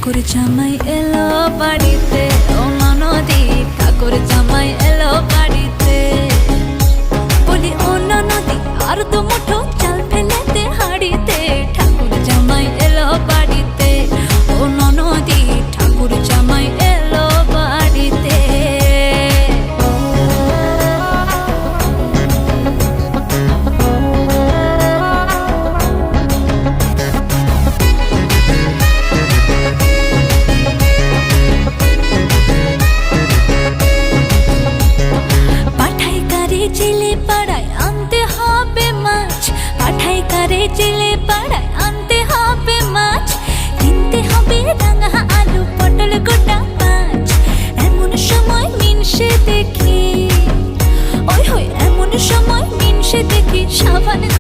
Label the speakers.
Speaker 1: ঠাকুর জামাই এলো বাড়িতে, ও ননদি ঠাকুর জামাই এলো বাড়িতে। বলি ও ননদি আর তো মুঠো চাল ফেলে দে হাড়িতে, ঠাকুর জামাই এলো বাড়িতে, ও ননদি ঠাকুর জামাই এলো বাড়িতে। জেলে পাড়ায় আনতে হবে মাছ, পাঠাই কারে জেলে পাড়ায় আনতে হবে মাছ, কিনতে হবে রাঙা আলু পটল গোটা মাছ। এমন সময় মিনসে দেখি, ওই হই এমন সময় মিনসে দেখি সাবান